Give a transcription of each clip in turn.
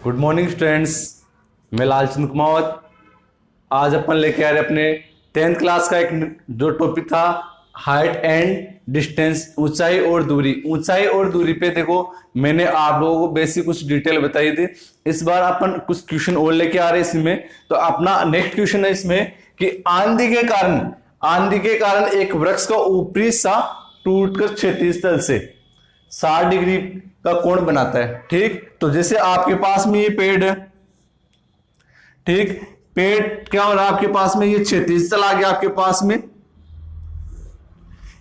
Good morning students. मैं लालचंद कुमावत। आज अपन लेके आ रहे अपने 10th क्लास का एक जो टॉपिक था हाइट एंड डिस्टेंस, ऊंचाई और दूरी। ऊंचाई और दूरी पे देखो मैंने आप लोगों को बेसिक कुछ डिटेल बताई थी। इस बार अपन कुछ क्वेश्चन और लेके आ रहे हैं इसमें। तो अपना नेक्स्ट क्वेश्चन है इसमें कि आंधी के कारण एक वृक्ष का ऊपरी सा टूटकर क्षैतिज तल से 60 डिग्री का कोण बनाता है। ठीक, तो जैसे आपके पास में ये पेड़ है, ठीक, पेड़ क्या हो रहा है आपके पास में, ये क्षैतिज तल आ गया आपके पास में।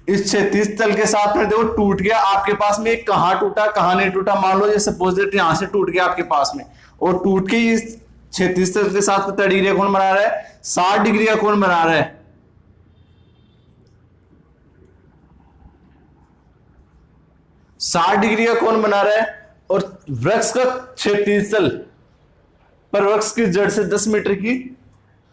इस क्षैतिज तल के साथ में देखो टूट गया आपके पास में। कहां टूटा कहां नहीं टूटा, मान लो जैसे सपोज दैट यहां से टूट गया आपके पास में और टूट के इस क्षैतिज तल के साथ कितना डिग्री का कोण बना रहा है, 60 डिग्री का कोण बना रहा है। 60 डिग्री का कोण बना रहा है और वृक्ष का क्षैतिज तल पर वृक्ष की जड़ से 10 मीटर की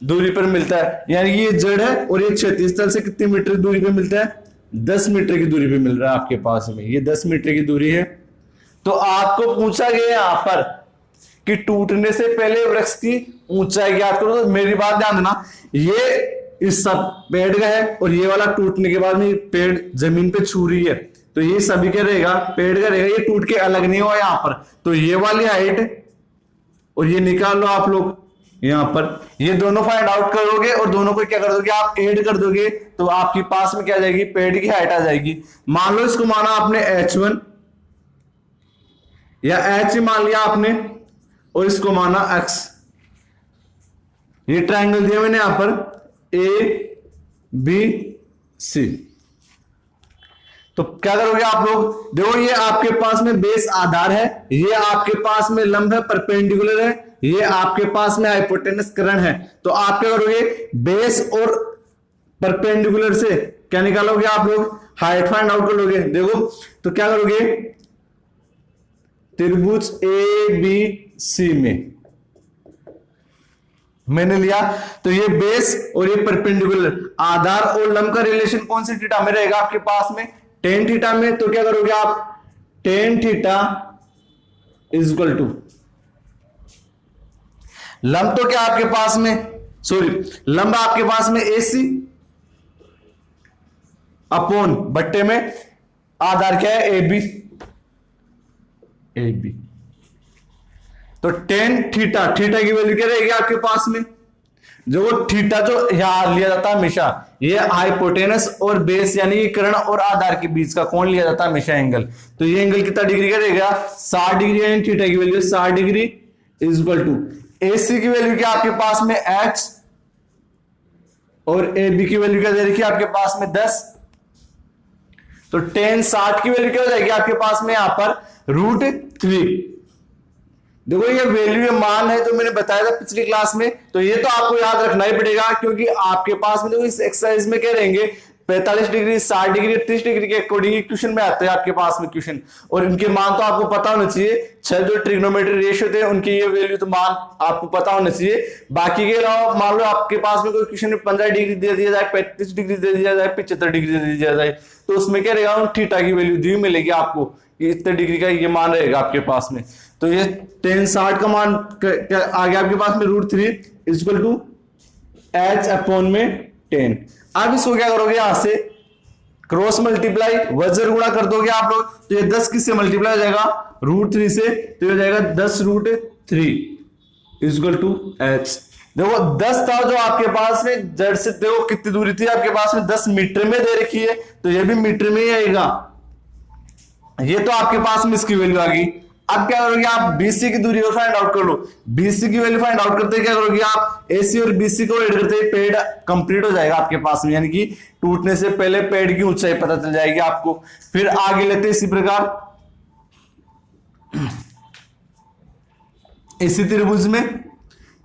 दूरी पर मिलता है। यानी ये जड़ है और ये क्षैतिज तल से कितनी मीटर दूरी पे मिलता है, 10 मीटर की दूरी पे मिल रहा है आपके पास में। ये 10 मीटर की दूरी है। तो आपको पूछा गया यहां पर कि टूटने से पहले वृक्ष की ऊंचाई याद करो। तो मेरी बात ध्यान देना, ये इस सब पेड़ का है और ये वाला टूटने के बाद में पेड़ जमीन पे छू रही है, तो ये सभी का रहेगा, पेड़ का रहेगा, ये टूट के अलग नहीं हुआ यहां पर। तो ये वाली हाइट और ये निकाल लो आप लोग यहां पर, ये दोनों फाइंड आउट करोगे और दोनों को क्या कर दोगे आप, ऐड कर दोगे, तो आपके पास में क्या आ जाएगी, पेड़ की हाइट आ जाएगी। मान लो इसको माना आपने h1 या h मान लिया आपने और इसको माना x। ये ट्रायंगल दिया मैंने यहां पर ABC। तो क्या करोगे आप लोग, देखो ये आपके पास में बेस आधार है, ये आपके पास में लंब है, परपेंडिकुलर है, ये आपके पास में हाइपोटेनस कर्ण है। तो आप क्या करोगे, बेस और परपेंडिकुलर से क्या निकालोगे आप लोग, हाइट फाइंड आउट कर लोगे। देखो तो क्या करोगे, त्रिभुज ABC में मैंने लिया, तो ये बेस और ये परपेंडिकुलर, आधार और लंब का रिलेशन कौन सी थीटा में रहेगा आपके पास में, tan थीटा में। तो क्या करोगे आप, tan theta is equal to लंब तो क्या आपके पास में, सॉरी लंब आपके पास में AC अपॉन बट्टे में आधार क्या है AB। तो tan थीटा, थीटा की वैल्यू क्या रहेगी आपके पास में, जो थीटा जो यहां लिया जाता है हमेशा, ये हाइपोटेनस और बेस यानी कि कर्ण और आधार के बीच का कोण लिया जाता है हमेशा एंगल। तो ये एंगल कितना डिग्री का रहेगा, 60 डिग्री, यानी थीटा की value 60 degree is equal to AC की वैल्यू क्या आपके पास में h और AB की वैल्यू क्या दे रखी है आपके पास में 10। तो tan 60 की वैल्यू क्या हो जाएगी आपके पास में यहां पर √3। देखो ये वैल्यू, ये मान है जो मैंने बताया था पिछली क्लास में, तो ये तो आपको याद रखना ही पड़ेगा, क्योंकि आपके पास में देखो इस एक्सरसाइज में क्या रहेंगे, 45 डिग्री, 60 डिग्री, 30 डिग्री के अकॉर्डिंग क्वेश्चन में आते हैं आपके पास में क्वेश्चन, और इनके मान तो आपको पता होना चाहिए। 6 जो ट्रिग्नोमेट्री रेशियो थे उनकी ये वैल्यू तो मान आपको पता होना चाहिए। बाकी के अलावा मान लो आपके पास में कोई क्वेश्चन में 15 डिग्री दे दिया जाए, 35 डिग्री दे दिया जाए, 75 डिग्री दे दिया जाए, तो उसमें क्या रहेगा, थीटा की वैल्यू दी मिलेगी आपको कि इतने डिग्री का ये मान रहेगा आपके पास में। तो ये tan 60 का मान क्या आ गया आपके पास में √3 इक्वल टू h अपॉन में 10। अब इसको क्या करोगे, यहां से क्रॉस मल्टीप्लाई वज्र गुणा कर दोगे आप लोग, तो ये 10 किससे मल्टीप्लाई हो जाएगा, √3 से, तो ये हो जाएगा 10√3 इक्वल टू h। देखो 10 था जो आपके पास में जड़ से, देखो कितनी दूरी थी आपके पास में, 10 मीटर में दे रखी है, तो ये भी मीटर में ही आएगा। ये तो आपके पास में इसकी वैल्यू आ गई। अब क्या करोगे आप, BC की दूरी और फाइंड आउट कर लो। BC की वैल्यू फाइंड आउट करते क्या करोगे आप, AC और BC को ऐड करते पेड़ कंप्लीट हो जाएगा आपके पास में, यानी कि टूटने से पहले पेड़ की ऊंचाई पता चल जाएगी आपको। फिर आगे लेते इसी प्रकार इसी त्रिभुज में,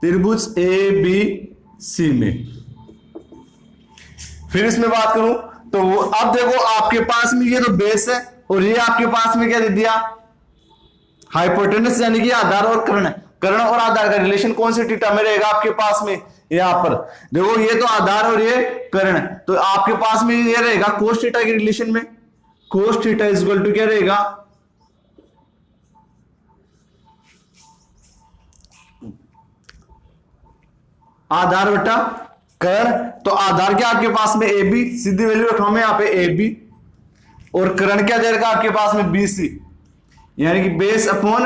त्रिभुज ABC में, फिर इसमें बात करूं तो वो अब देखो आपके पास में ये तो बेस है और ये आपके पास में क्या दे दिया, हाइपोटेनस यानी कि आधार और कर्ण। कर्ण और आधार का रिलेशन कौन से थीटा में रहेगा आपके पास में, यहां पर देखो ये तो आधार और ये कर्ण, तो आपके पास में ये रहेगा कोस थीटा के रिलेशन में, cos theta is equal to क्या रहेगा, आधार बटा कर्ण, तो आधार क्या आपके पास में ए बी, सीधी वैल्यू रखा मैं यहाँ पे ए बी, और कर्ण क्या दे रखा आपके पास में बी सी, यानी कि बेस अपॉन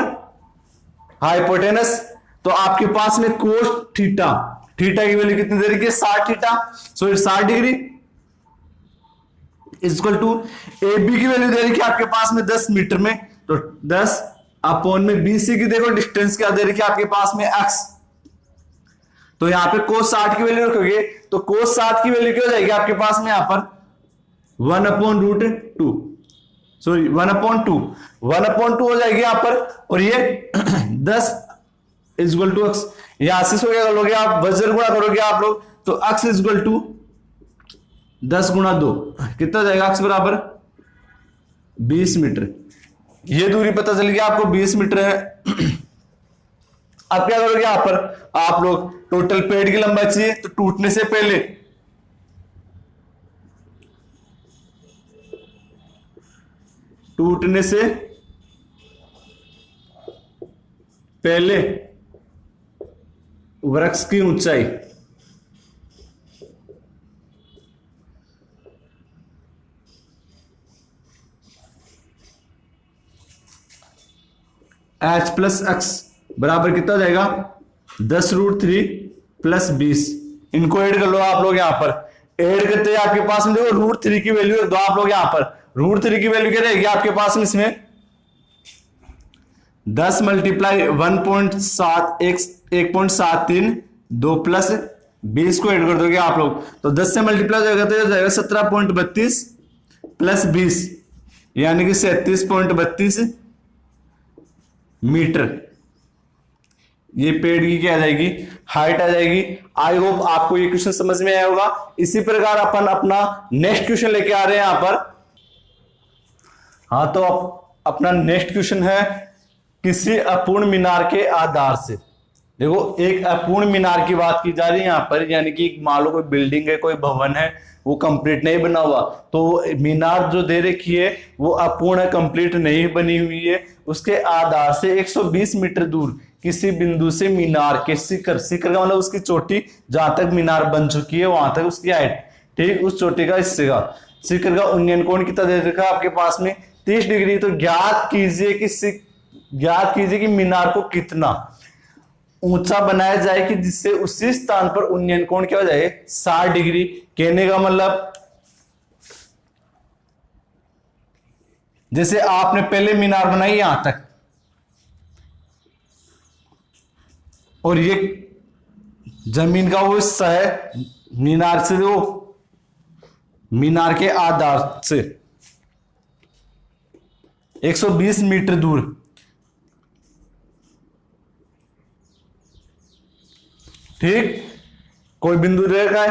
हाइपोटेनस। तो आपके पास में कोस थीटा, थीटा की वैल्यू कितनी दे रखी है 60 theta, sorry 60 degree equal to A B की वैल्यू दे रखी है आपके पास में 10 मीटर में, तो 10 अपॉन में बी सी की देखो डिस्टेंस क्या दे रखी है आपके पास में x, तो यहां पे कोस 60 की वैल्यू रखोगे तो कोस 60 की वैल्यू क्या हो जाएगी आपके पास में यहां पर 1/√2, सॉरी 1/2 हो जाएगी यहां पर, और ये 10 इक्वल टू x, यहां से क्या करोगे आप वज्र गुणा करोगे आप लोग, तो x इक्वल टू 10 गुणा 2 कितना हो जाएगा, x बराबर 20 मीटर। ये दूरी पता चल गया आपको 20 मीटर है। अब क्या करोगे यहां पर आप लोग, टोटल पेड़ की लंबाई चाहिए, तो टूटने से पहले वृक्ष की ऊंचाई h प्लस एक्स बराबर कितना हो जाएगा 10√3 प्लस 20, इनको ऐड कर लो आप लोग, यहां पर ऐड करते हैं आपके पास में देखो √3 की वैल्यू रख दो आप लोग, यहां पर √3 की वैल्यू क्या रहेगी आपके पास में, इसमें 10 मल्टीप्लाई 1.73 2 प्लस 20 को ऐड कर दोगे आप लोग, तो 10 से मल्टीप्लाई हो जाएगा तो हो जाएगा 17.32 प्लस 20 यानी कि 37.32 मीटर। ये पेड़ की क्या आ जाएगी, हाइट आ जाएगी। आई होप आपको ये क्वेश्चन समझ में आया होगा। इसी प्रकार अपन अपना नेक्स्ट क्वेश्चन लेके आ रहे हैं यहां पर। हाँ, तो अपना नेक्स्ट क्वेश्चन है किसी अपूर्ण मीनार के आधार से। देखो, एक अपूर्ण मीनार की बात की जा रही है यहां पर, यानी कि मान लो कोई बिल्डिंग है, कोई भवन है, वो कंप्लीट नहीं बना हुआ, तो मीनार जो दे रखी है वो अपूर्ण कंप्लीट नहीं बनी हुई है। उसके आधार से 120 मीटर दूर किसी बिंदु से मीनार के शिखर, शिखर का मतलब उसकी चोटी, जहां तक मीनार बन चुकी है वहां तक उसकी हाइट, ठीक, उस चोटी का हिस्से का शिखर का उन्नयन कोण कितना दे रखा है आपके पास में 30 डिग्री। तो ज्ञात कीजिए कि मीनार को कितना ऊंचा बनाया जाए कि जिससे उसी स्थान पर उन्नयन कोण क्या हो जाए 60 डिग्री। कहने का मतलब जैसे आपने पहले मीनार बनाई यहां तक, और ये जमीन का वो हिस्सा है मीनार से, जो मीनार के आधार से 120 मीटर दूर, ठीक, कोई बिंदु रहेगा,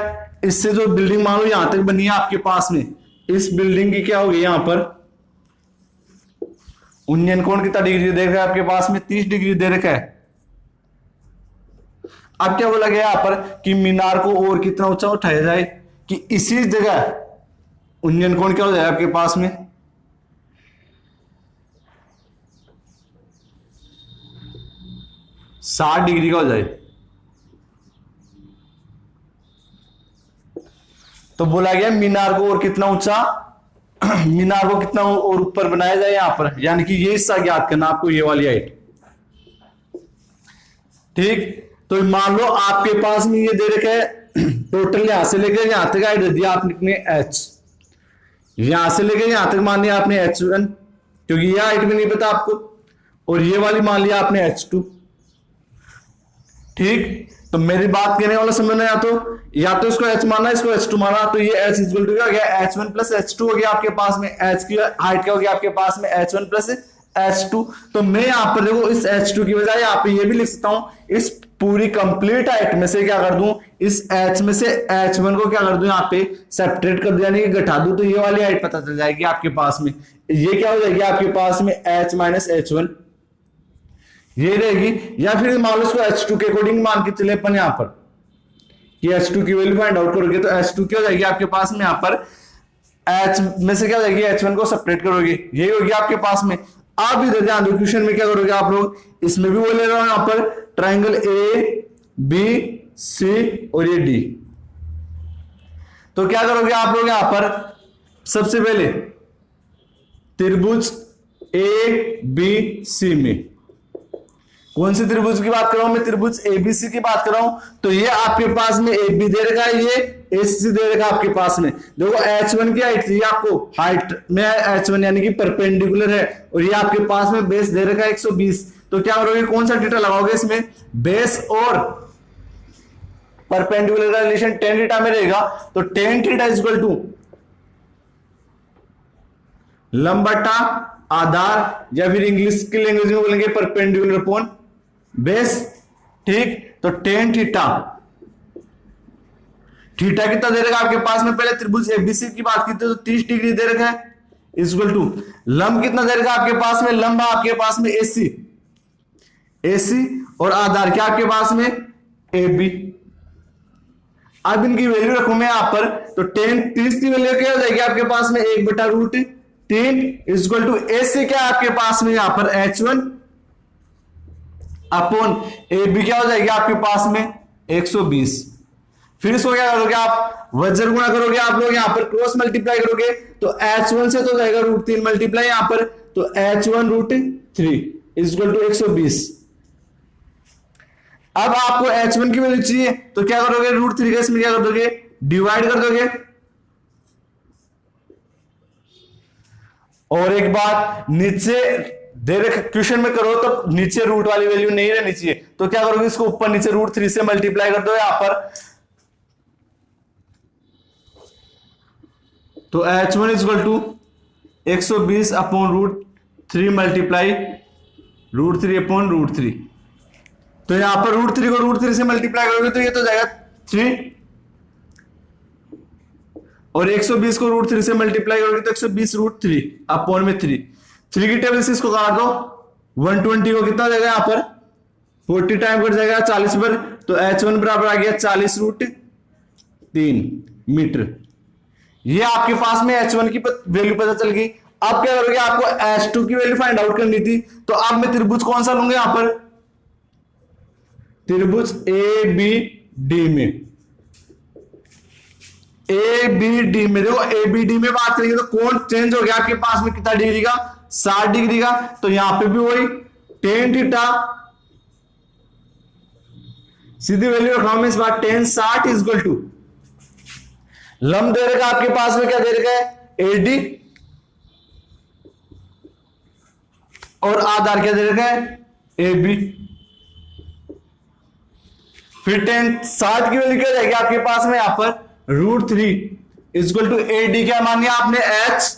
इससे जो बिल्डिंग मान लो यहां तक बनी है आपके पास में, इस बिल्डिंग की क्या होगी यहां पर उन्नयन कोण कितना डिग्री दे रखा है आपके पास में 30 डिग्री दे रखा है। अब क्या बोला गया यहां पर कि मीनार को और कितना ऊंचा उठाया जाए कि इसी जगह उन्नयन कोण क्या हो जाए आपके पास में 60 डिग्री का हो जाए। तो बोला गया मीनार को और कितना ऊंचा, मीनार को कितना और ऊपर बनाया जाए यहां पर, यानी कि ये हिस्सा ज्ञात करना आपको, ये वाली हाइट, ठीक। तो मान लो आपके पास में ये दे रखा है टोटल यहां से लेकर यहां तक हाइट दे दिया आपने h, यहां से लेकर यहां तक मान लिया आपने h1 क्योंकि ये हाइट में नहीं पता आपको, और ये वाली मान लिया आपने h2, ठीक। तो मेरी बात कहने वाला समझना, या तो इसको h माना, इसको h2 माना, तो ये h इक्वल टू क्या हो गया h1 प्लस h2 हो गया आपके पास में, h की हाइट क्या हो गया आपके पास में h1 प्लस h2। तो मैं यहां पर देखो इस h2 की बजाय यहां पे ये भी लिख सकता हूं, इस पूरी कंप्लीट हाइट में से क्या कर दूं, इस h में से h1 को क्या कर दूं यहां पे सेपरेट कर दूं, यानी कि घटा दूं, तो ये वाली हाइट पता चल जाएगी आपके पास में। ये क्या हो जाएगी आपके पास में h माइनस h1 ये रहेगी। या फिर मान लो इसको h2 के अकॉर्डिंग मान के चले अपन यहां पर कि h2 की वैल्यू फाइंड आउट करोगे, तो h2 क्या हो जाएगी आपके पास में यहां पर h में से क्या हो जाएगी h1 को सेपरेट करोगे, यही होगी आपके पास में। आप इधर ध्यान दो, क्वेश्चन में क्या करोगे आप लोग, इसमें भी वो ले रहा हूं यहां पर ट्राइंगल ए बी सी और ये डी। तो क्या करोगे आप लोग यहां पर, सबसे पहले त्रिभुज ए बी सी में, कौन सी त्रिभुज की बात कर रहा हूं मैं, त्रिभुज एबीसी की बात कर रहा हूं। तो ये आपके पास में ए बी दे रखा है, ये एसी दे रखा है आपके पास में। देखो H1 की हाइट थी आपको, हाइट में H1 यानी कि परपेंडिकुलर है, और ये आपके पास में बेस दे रखा है 120। तो क्या करोगे, कौन सा थीटा लगाओगे इसमें, बेस और परपेंडिकुलर का रिलेशन tan थीटा में रहेगा। तो tan theta is equal to लंब बटा आधार, या फिर इंग्लिश की लैंग्वेज में बोलेंगे परपेंडिकुलर अपॉन बेस। ठीक, तो tan थीटा, थीटा कितना दे रखा आपके पास में, पहले त्रिभुज एबीसी की बात की थी तो 30 डिग्री दे रखा है, इक्वल टू लंब कितना दे रखा आपके पास में, लंब आपके पास में एसी, एसी और आधार क्या आपके पास में AB। अब इनकी वैल्यू रखूं मैं यहां पर, तो tan 30 की वैल्यू क्या हो जाएगी आपके पास में, 1/√3 इक्वल टू AC क्या आपके पास में यहां पर H1 अपॉन AB क्या हो जाएगी आपके पास में 120। फिर इसको क्या करोगे आप, वज्र गुणा करोगे आप लोग, यहां पर क्रॉस मल्टीप्लाई करोगे तो H1 से तो जाएगा √3 मल्टीप्लाई यहां पर, तो H1√3 इक्वल टू 120। अब आपको H1 की वैल्यू चाहिए तो क्या करोगे, √3 का इसमें क्या कर दोगे, डिवाइड कर दोगे। और एक बात, नीचे दे रखे क्वेश्चन में करो तो नीचे रूट वाली वैल्यू नहीं रहनी चाहिए, तो क्या करोगे, इसको ऊपर नीचे √3 से मल्टीप्लाई कर दो यहां पर। तो H1 equal to 120 upon √3 multiply √3 upon √3। तो यहां पर √3 को √3 से मल्टीप्लाई करोगे तो ये तो जाएगा 3, और 120 को √3 से मल्टीप्लाई करोगे तो 120 √3 अपॉन में 3 की टेबल से इसको काट दो, 120 को कितना जाएगा यहां पर 40 टाइम कट जाएगा 40 पर, तो H1 बराबर आ गया 40√3 मीटर। ये आपके पास में H1 की वैल्यू पता चल गई। अब क्या करोगे, आपको H2 की वैल्यू फाइंड आउट करनी थी, तो अब मैं त्रिभुज कौन सा लूंगा यहां पर, त्रिभुज ABD में, ABD में देखो, ABD में बात करेंगे तो कौन चेंज हो गया आपके पास में कितना डिग्री का, 60 डिग्री का। तो यहां पे भी वही tan थीटा, सीधी वैल्यू रखा मैं इस बार, tan 60 इक्वल टू लंब दे रखा आपके पास में क्या दे रखा है AD, और आधार क्या दे रखा है AB। फिर tan 60 की वैल्यू क्या जाएगी आपके पास में यहां पर √3 इक्वल टू AD क्या मान लिया आपने H,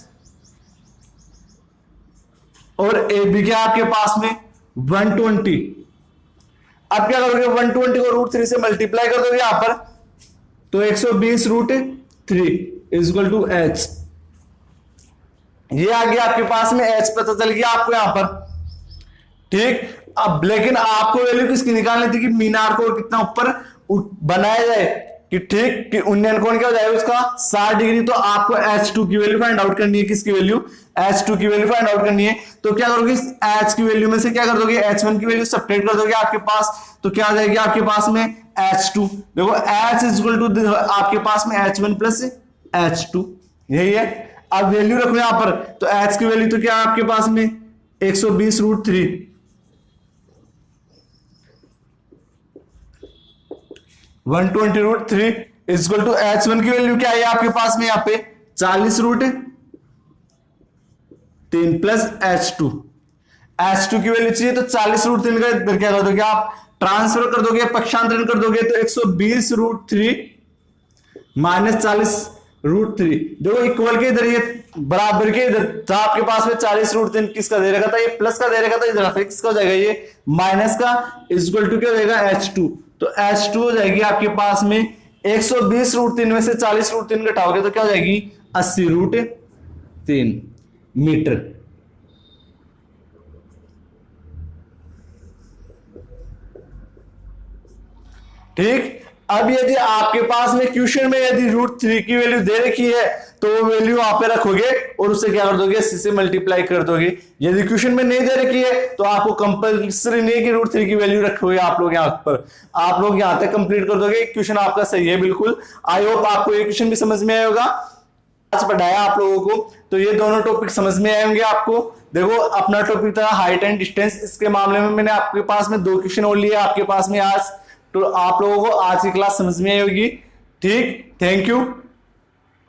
और AB क्या आपके पास में 120। अब क्या करोगे, 120 को √3 से मल्टीप्लाई कर दोगे यहां पर, तो 120 √3 इक्वल टू H। ये आ गया आपके पास में H पता चल गया आपको यहां पर। ठीक, अब लेकिन आपको वैल्यू किसकी निकालनी थी कि मीनार को कितना ऊपर बनाया जाए, कि ठीक कि उन्नयन कोण क्या हो जाएगा उसका 60 डिग्री। तो आपको H2 की वैल्यू फाइंड आउट करनी है, किसकी वैल्यू, H2 की वैल्यू फाइंड आउट करनी है। तो क्या करोगे, H की वैल्यू में से क्या कर दोगे, H1 की वैल्यू सब्ट्रैक्ट कर दोगे आपके पास, तो क्या आ जाएगी आपके पास में H2। देखो H इक्वल टू आपके पास में H1 प्लस H2, यही है। अब वैल्यू रखो यहां पर, तो H की वैल्यू तो क्या है आपके पास में 120 √3, 120 √3 इक्वल टू H1 की वैल्यू क्या है आपके पास में यहां पे 40 √3 प्लस H2। H2 की वैल्यू चाहिए तो 40 √3 का इधर क्या कर दोगे आप, ट्रांसफर कर दोगे, पक्षांतरण कर दोगे, तो 120 √3 माइनस 40 √3। देखो इक्वल के इधर, ये बराबर के इधर था आपके पास में 40 √3 किसका दे रखा था, ये प्लस का दे रखा था, इधर किसका हो जाएगा ये माइनस का, इक्वल टू क्या हो जाएगा H2। तो H2 हो जाएगी आपके पास में 120 √3 में से 40 √3 घटाओगे तो क्या हो जाएगी 80 √3 मीटर। ठीक, अब यदि आपके पास में क्वेश्चन में यदि √3 की वैल्यू दे रखी है तो वो वैल्यू वहां पे रखोगे और उससे क्या कर दोगे, 80 से मल्टीप्लाई कर दोगे। यदि क्वेश्चन में नहीं दे रखी है तो आपको कंपल्सरी नहीं है कि √3 की वैल्यू रखोगे आप लोग यहाँ पर, आप लोग यहाँ तक कंप्लीट कर दोगे। क्वेश्चन आपका सही है बिल्कुल। आई होप आपको ये क्वेश्चन भी समझ में आया होगा। आज पढ़ाया आप लोगों को, तो ये दोनों टॉपिक समझ में आए होंगे आपको। देखो अपना टॉपिक था हाइट एंड डिस्टेंस, इसके मामले में मैंने आपके पास में 2 क्वेश्चन और लिए आपके पास में आज, तो आप लोगों को आज की क्लास समझ में आई होगी। ठीक, थैंक यू।